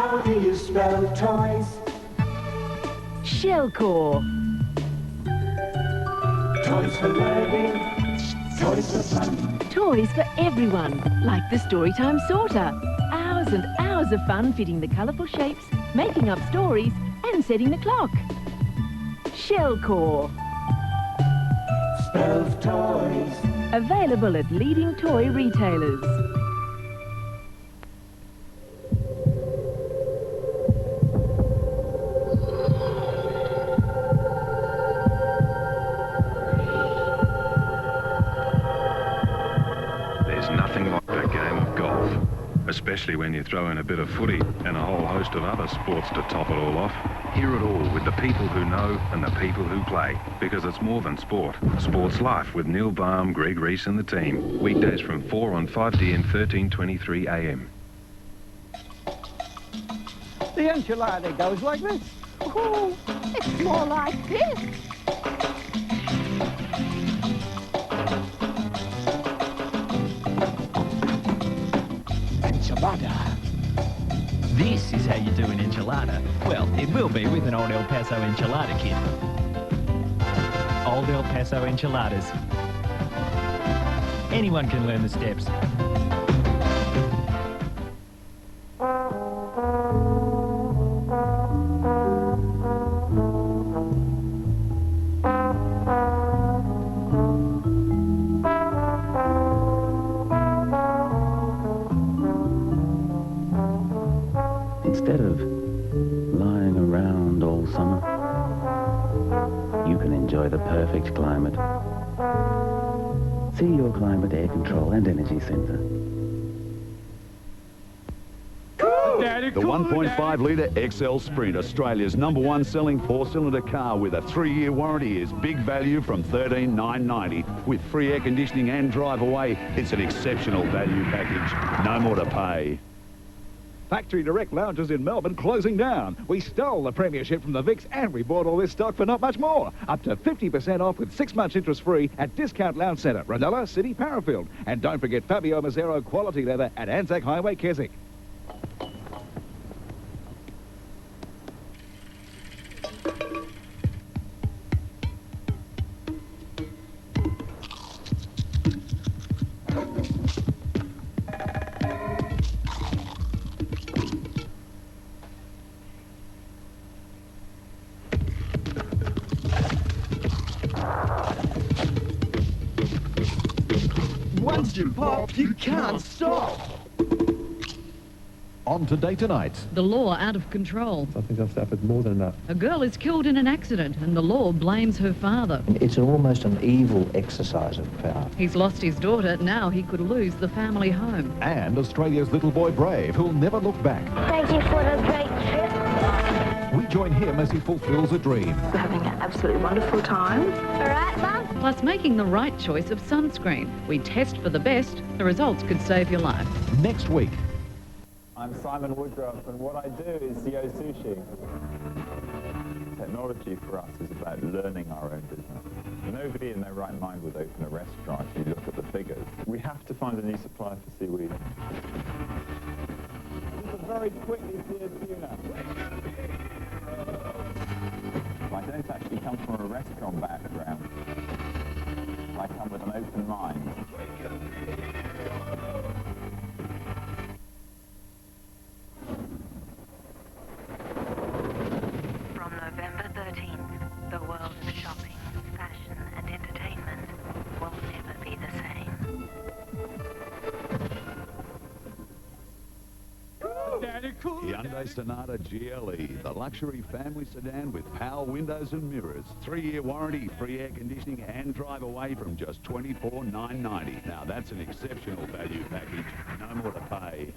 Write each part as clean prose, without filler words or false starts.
How do you spell toys? Shelcore. Toys for learning, toys for fun. Toys for everyone, like the Storytime Sorter. Hours and hours of fun fitting the colourful shapes, making up stories and setting the clock. Shelcore. Spells toys. Available at leading toy retailers. There's nothing like a game of golf, especially when you throw in a bit of footy and a whole host of other sports to top it all off. Hear it all with the people who know and the people who play, because it's more than sport. Sports Life with Neil Baum, Greg Reese and the team. Weekdays from 4 on 5DN 1323 AM. The enchilada goes like this. Oh, it's more like this. Enchilada. This is how you do an enchilada. Well, it will be with an old El Paso enchilada kit. Old El Paso enchiladas. Anyone can learn the steps. Instead of lying around all summer, you can enjoy the perfect climate. See your Climat Air Control and Energy Centre. The 1.5-litre Excel Sprint, Australia's #1 selling 4-cylinder car with a 3-year warranty, is big value from $13,990. With free air conditioning and drive away, it's an exceptional value package. No more to pay. Factory Direct lounges in Melbourne closing down. We stole the premiership from the VIX and we bought all this stock for not much more. Up to 50% off with 6 months interest free at Discount Lounge Centre, Ranella, City, Parafield. And don't forget Fabio Mazzero quality leather at Anzac Highway, Keswick. Once you pop, you can't stop. On Today Tonight. The law out of control. I think I've suffered more than enough. A girl is killed in an accident and the law blames her father. It's almost an evil exercise of power. He's lost his daughter, now he could lose the family home. And Australia's little boy Brave, who'll never look back. Thank you for the great trip. We join him as he fulfills a dream. We're having an absolutely wonderful time. All right, Mum? Plus making the right choice of sunscreen. We test for the best. The results could save your life. Next week. I'm Simon Woodruff, and what I do is CEO Sushi. Technology for us is about learning our own business. Nobody in their right mind would open a restaurant if you look at the figures. We have to find a new supplier for seaweed. This is a very quickly seared tuna. I don't actually come from a restaurant background. I come with an open mind. From November 13th, the world of shopping, fashion and entertainment will never be the same. Hyundai Sonata GLE, the luxury family sedan with power windows and mirrors. 3-year warranty, free air conditioning and drive away from just $24,990. Now that's an exceptional value package. No more to pay.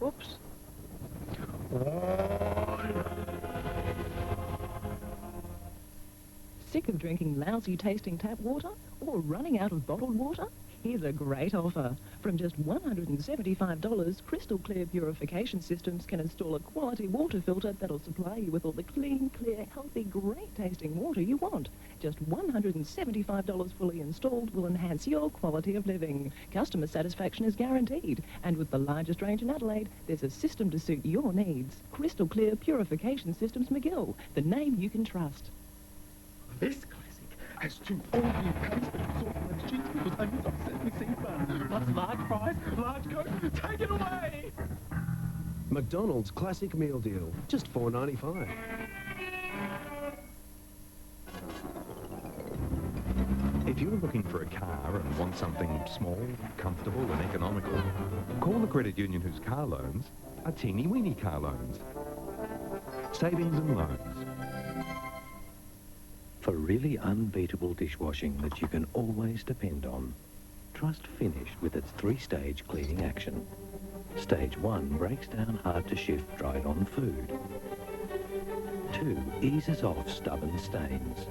Oops. Sick of drinking lousy tasting tap water or running out of bottled water? Here's a great offer. From just $175, Crystal Clear Purification Systems can install a quality water filter that'll supply you with all the clean, clear, healthy, great-tasting water you want. Just $175 fully installed will enhance your quality of living. Customer satisfaction is guaranteed, and with the largest range in Adelaide, there's a system to suit your needs. Crystal Clear Purification Systems McGill, the name you can trust. This classic has two all-new patties that are sauce and cheese pickles, onions on sesame seed bun. Plus large fries, large coke. Take it away! McDonald's classic meal deal, just $4.95. If you're looking for a car and want something small, comfortable and economical, call the credit union whose car loans are teeny-weeny car loans. Savings and loans. For really unbeatable dishwashing that you can always depend on, trust Finish with its 3-stage cleaning action. Stage 1 breaks down hard-to-shift dried-on food. 2 eases off stubborn stains.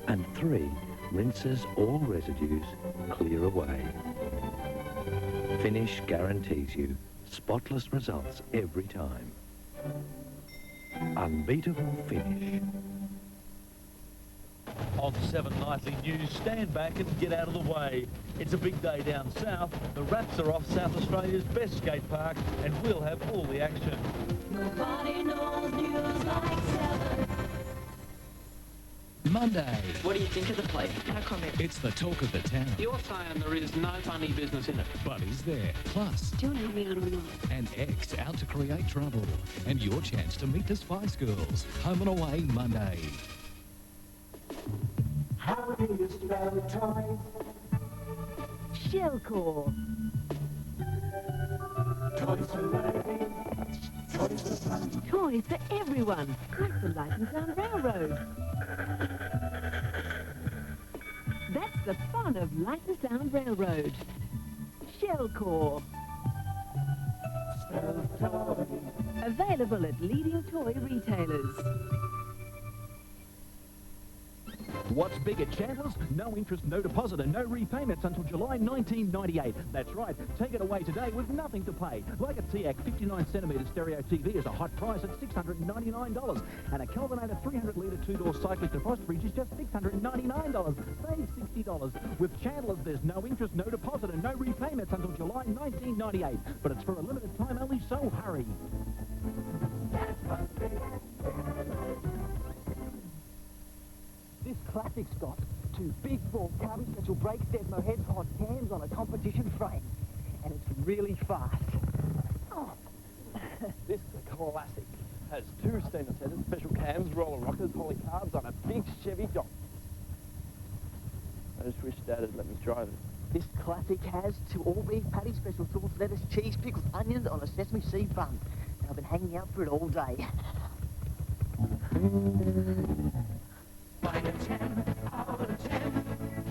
And 3 rinses all residues clear away. Finish guarantees you spotless results every time. Unbeatable Finish. On 7 Nightly News, stand back and get out of the way. It's a big day down south. The Rats are off South Australia's best skate park, and we'll have all the action. Nobody knows news like 7. Monday. What do you think of the play? No comment. It's the talk of the town. You're saying there is no funny business in it. But is there? Plus, Do you want to help me out or not? an ex out to create trouble. And your chance to meet the Spice Girls. Home and Away Monday. How do you spell toy? Shelcore. Toys for living. Toys for fun. Toys for everyone, like the Lightentown Railroad. That's the fun of Lightentown Railroad. Shelcore. Spell toy. Available at leading toy retailers. What's big at Chandlers? No interest, no deposit and no repayments until July 1998. That's right. Take it away today with nothing to pay. Like a TAC 59cm stereo TV is a hot price at $699. And a Kelvinator 300-litre 2-door cyclic defrost fridge is just $699. Save $60. With Chandlers, there's no interest, no deposit and no repayments until July 1998. But it's for a limited time only, so hurry. This classic's got 2 big 4 carbon special brake Desmo heads on cams on a competition frame. And it's really fast. Oh. This is a classic. Has 2 stainless headers, special cams, roller rockers, holly carbs on a big Chevy Dodge. I just wish Dad had let me drive it. This classic has 2 all-beef patty special sauce, lettuce, cheese, pickles, onions on a sesame seed bun. And I've been hanging out for it all day. Vita 10 out of 10.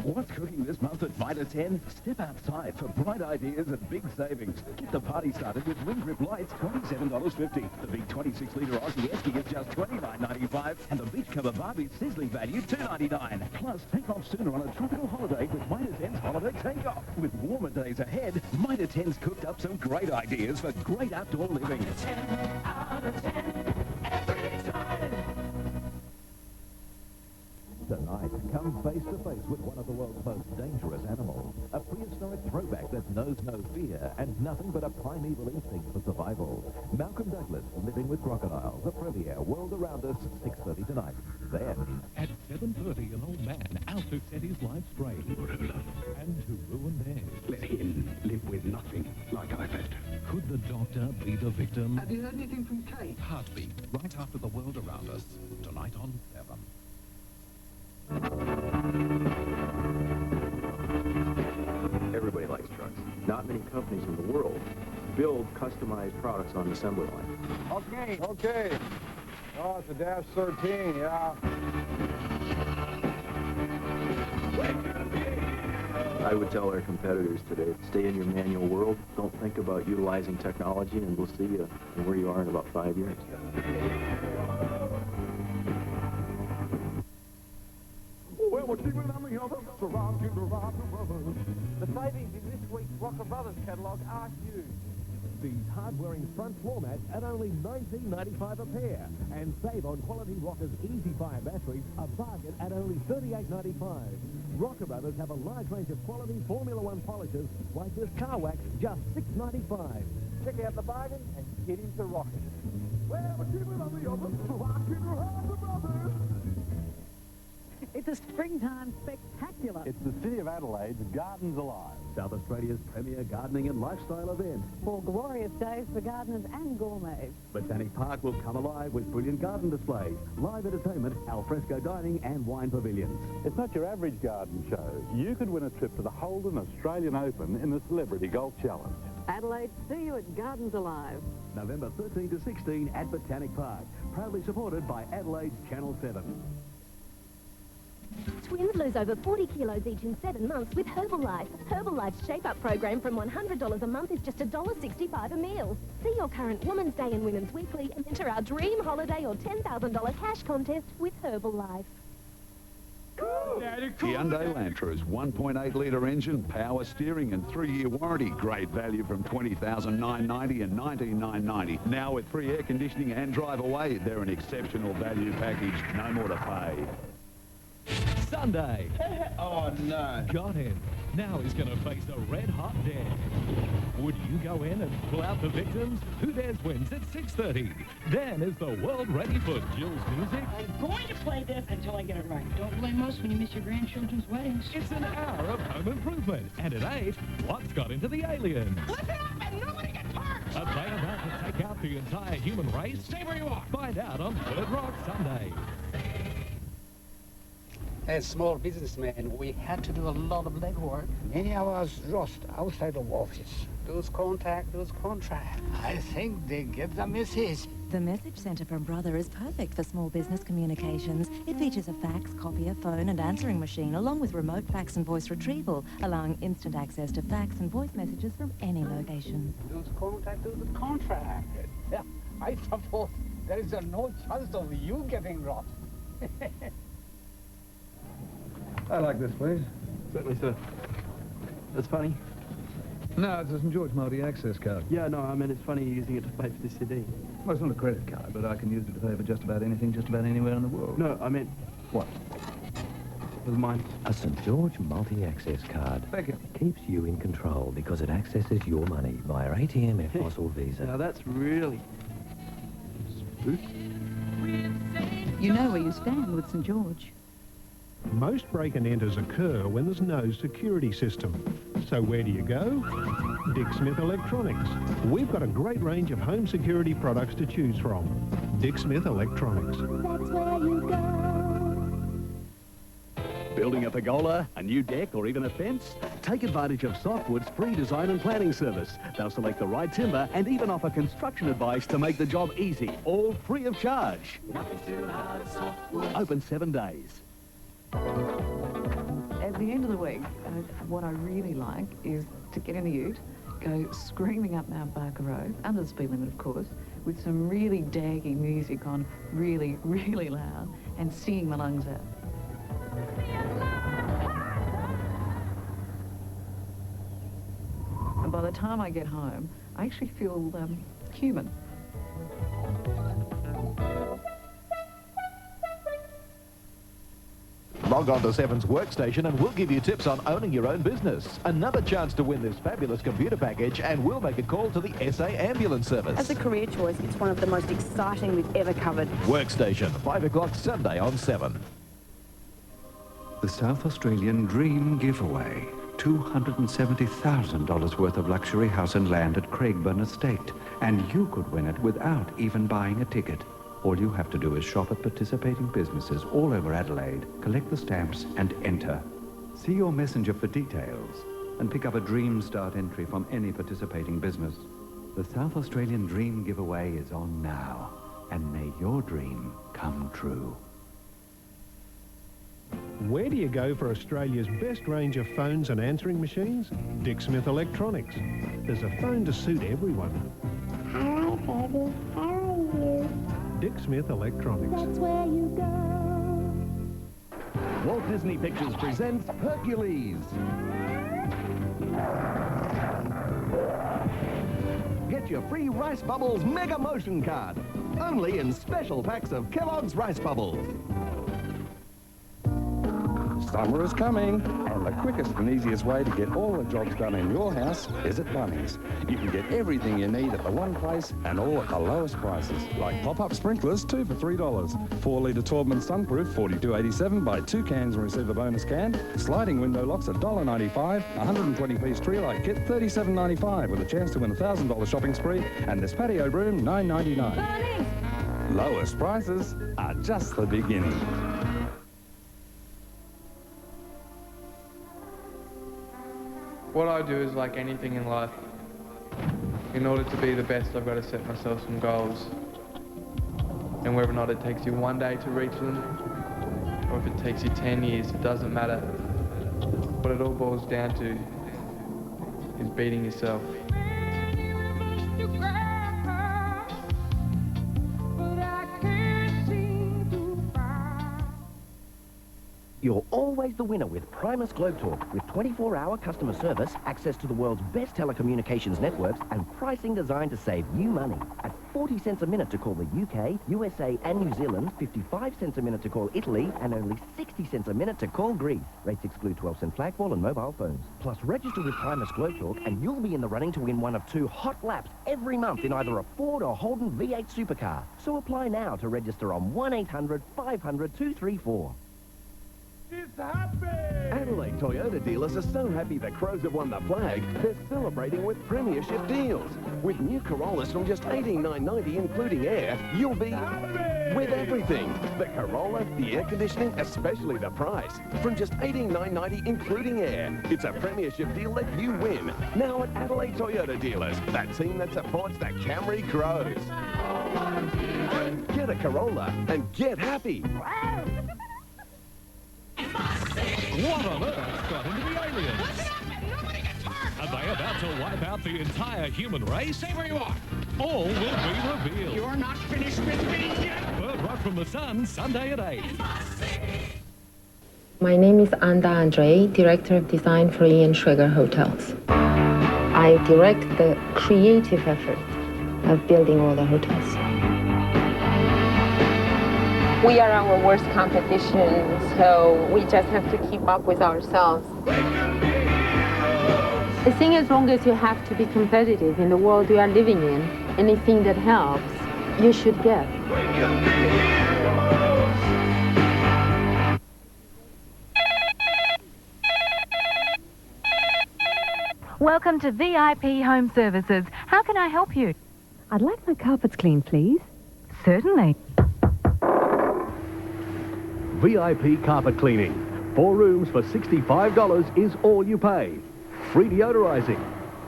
What's cooking this month at Vita 10? Step outside for bright ideas and big savings. Get the party started with Ring Grip Lights, $27.50. The big 26-litre Aussie Esky is just $29.95. And the Beachcover Barbie's sizzling value, $2.99. Plus, take off sooner on a tropical holiday with Mitre 10's Holiday Takeoff. With warmer days ahead, Mitre 10's cooked up some great ideas for great outdoor living. 10 out of 10 every time. Tonight, come face to face with one of the world's most dangerous animals. A prehistoric throwback that knows no fear and nothing but a primeval instinct for survival. Malcolm Douglas, Living with Crocodiles, the premiere, World Around Us, 6:30 tonight. Then, At 7:30, an old man out to set his life straight. And to ruin theirs. Let him live with nothing, like I've had. Could the doctor be the victim? Have you heard anything from Kate? Heartbeat, right after The World Around Us. Tonight on 7. Everybody likes trucks. Not many companies in the world build customized products on the assembly line. Okay. Oh, it's a Dash 13, yeah. I would tell our competitors today, stay in your manual world. Don't think about utilizing technology, and we'll see you where you are in about 5 years. we're keeping on the others, so rock and the Rocca Brothers. The savings in this week's Rocca Brothers catalogue are huge. These hard-wearing front floor mats at only $19.95 a pair. And save on quality Rocca's Easy Fire batteries, a bargain at only $38.95. Rocca Brothers have a large range of quality Formula One polishes, like this car wax, just $6.95. Check out the bargain and get into rocking. Well, we're keeping on the others, so rock and the Rocca Brothers. It's a springtime spectacular. It's the City of Adelaide's Gardens Alive, South Australia's premier gardening and lifestyle event. 4 glorious days for gardeners and gourmets. Botanic Park will come alive with brilliant garden displays, live entertainment, alfresco dining and wine pavilions. It's not your average garden show. You could win a trip to the Holden Australian Open in the Celebrity Golf Challenge. Adelaide, see you at Gardens Alive. November 13 to 16 at Botanic Park, proudly supported by Adelaide's Channel 7. Twins lose over 40 kilos each in 7 months with Herbalife. Herbalife's shape-up program from $100 a month is just $1.65 a meal. See your current Women's Day and Women's Weekly and enter our dream holiday or $10,000 cash contest with Herbalife. Hyundai Lantra's 1.8-litre engine, power steering and 3-year warranty. Great value from $20,990 and $19,990. Now with free air conditioning and drive away, they're an exceptional value package. No more to pay. Sunday. Oh, no. Got him. Now he's going to face a red-hot dare. Would you go in and pull out the victims? Who Dares wins at 6:30. Then is the world ready for Jill's music? I'm going to play this until I get it right. Don't blame us when you miss your grandchildren's weddings. It's an hour of home improvement. And at 8, what's got into the aliens? Listen up and nobody gets hurt! Are they about to take out the entire human race? Stay where you are. Find out on Third Rock Sunday. As small businessmen, we had to do a lot of legwork. Many hours lost outside of office. Lose contact, lose contract. I think they get the message. The Message Centre from Brother is perfect for small business communications. It features a fax, copier, phone and answering machine, along with remote fax and voice retrieval, allowing instant access to fax and voice messages from any location. Lose contact, lose contract. Yeah, I suppose there is no chance of you getting robbed. I like this, please. Certainly, sir. That's funny. No, it's a St. George multi-access card. Yeah, no, I mean, it's funny using it to pay for this CD. Well, it's not a credit card, but I can use it to pay for just about anything, just about anywhere in the world. No, I meant... What? With mine. A St. George multi-access card. Thank you. Keeps you in control because it accesses your money via ATM, EFTPOS or Visa. Now, that's really... spooky. You know where you stand with St. George. Most break and enters occur when there's no security system. So where do you go? Dick Smith Electronics. We've got a great range of home security products to choose from. Dick Smith Electronics. That's where you go. Building a pergola, a new deck or even a fence? Take advantage of Softwoods' free design and planning service. They'll select the right timber and even offer construction advice to make the job easy, all free of charge. Nothing's too hard at Softwoods. Open 7 days. At the end of the week, what I really like is to get in the ute, go screaming up Mount Barker Road, under the speed limit of course, with some really daggy music on really, really loud, and singing my lungs out. And by the time I get home, I actually feel human. Log on to 7's Workstation and we'll give you tips on owning your own business. Another chance to win this fabulous computer package, and we'll make a call to the SA Ambulance Service. As a career choice, it's one of the most exciting we've ever covered. Workstation, 5 o'clock Sunday on 7. The South Australian Dream Giveaway. $270,000 worth of luxury house and land at Craigburn Estate. And you could win it without even buying a ticket. All you have to do is shop at participating businesses all over Adelaide, collect the stamps and enter. See your messenger for details and pick up a Dream Start entry from any participating business. The South Australian Dream Giveaway is on now, and may your dream come true. Where do you go for Australia's best range of phones and answering machines? Dick Smith Electronics. There's a phone to suit everyone. Hi, baby. How are you? Dick Smith Electronics. That's where you go. Walt Disney Pictures presents Hercules. Get your free Rice Bubbles Mega Motion Card. Only in special packs of Kellogg's Rice Bubbles. Summer is coming, and the quickest and easiest way to get all the jobs done in your house is at Bunnings. You can get everything you need at the one place and all at the lowest prices. Like pop-up sprinklers, 2 for $3. 4-litre Taubman Sunproof, $42.87. Buy 2 cans and receive a bonus can. Sliding window locks, $1.95. 120-piece tree light kit, $37.95, with a chance to win a $1,000 shopping spree. And this patio broom, $9.99. Bunnings! Lowest prices are just the beginning. What I do is like anything in life. In order to be the best, I've got to set myself some goals. And whether or not it takes you one day to reach them, or if it takes you 10 years, it doesn't matter. What it all boils down to is beating yourself. You're always the winner with Primus Globe Talk, with 24-hour customer service, access to the world's best telecommunications networks, and pricing designed to save you money. At 40 cents a minute to call the UK, USA, and New Zealand, 55 cents a minute to call Italy, and only 60 cents a minute to call Greece. Rates exclude 12-cent flagpole and mobile phones. Plus, register with Primus Globe Talk, and you'll be in the running to win one of 2 hot laps every month in either a Ford or Holden V8 supercar. So apply now to register on 1-800-500-234. It's happy! Adelaide Toyota dealers are so happy the Crows have won the flag, they're celebrating with premiership deals. With new Corollas from just $18,990 including air, you'll be happy with everything. The Corolla, the air conditioning, especially the price. From just $18,990 including air. It's a premiership deal that you win. Now at Adelaide Toyota dealers, that team that supports the Camry Crows. Get a Corolla and get happy. What on earth got into the aliens? Are they about to wipe out the entire human race? Stay where you are. All will be revealed. You're not finished with me yet. Bird Rock from the Sun, Sunday at 8. My name is Anda Andre, Director of Design for Ian Schreger Hotels. I direct the creative effort of building all the hotels. We are our worst competition, so we just have to keep up with ourselves. The thing as long as you have to be competitive in the world we are living in, anything that helps, you should get. Welcome to VIP Home Services. How can I help you? I'd like my carpets cleaned, please. Certainly. VIP carpet cleaning. 4 rooms for $65 is all you pay. Free deodorizing.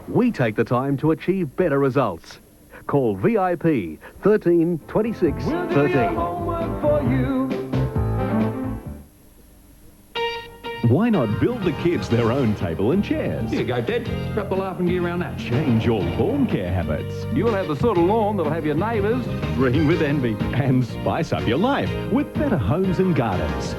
We take the time to achieve better results. Call VIP 13 26 13. Why not build the kids their own table and chairs? Here you go, Dad. Wrap the laughing gear around that. Change your lawn care habits. You'll have the sort of lawn that'll have your neighbours Green with envy. And spice up your life with better homes and gardens.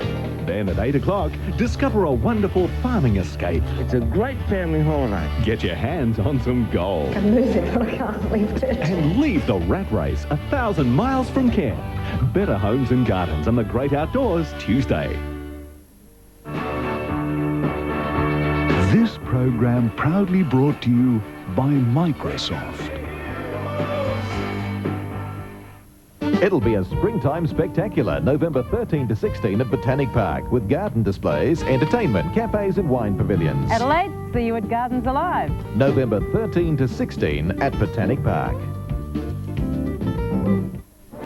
Then at 8 o'clock, discover a wonderful farming escape. It's a great family holiday. Get your hands on some gold. I can move it, but I can't lift it. And leave the rat race 1,000 miles from care. Better homes and gardens and the great outdoors Tuesday. This program proudly brought to you by Microsoft. It'll be a springtime spectacular, November 13 to 16 at Botanic Park, with garden displays, entertainment, cafes and wine pavilions. Adelaide, see you at Gardens Alive. November 13 to 16 at Botanic Park.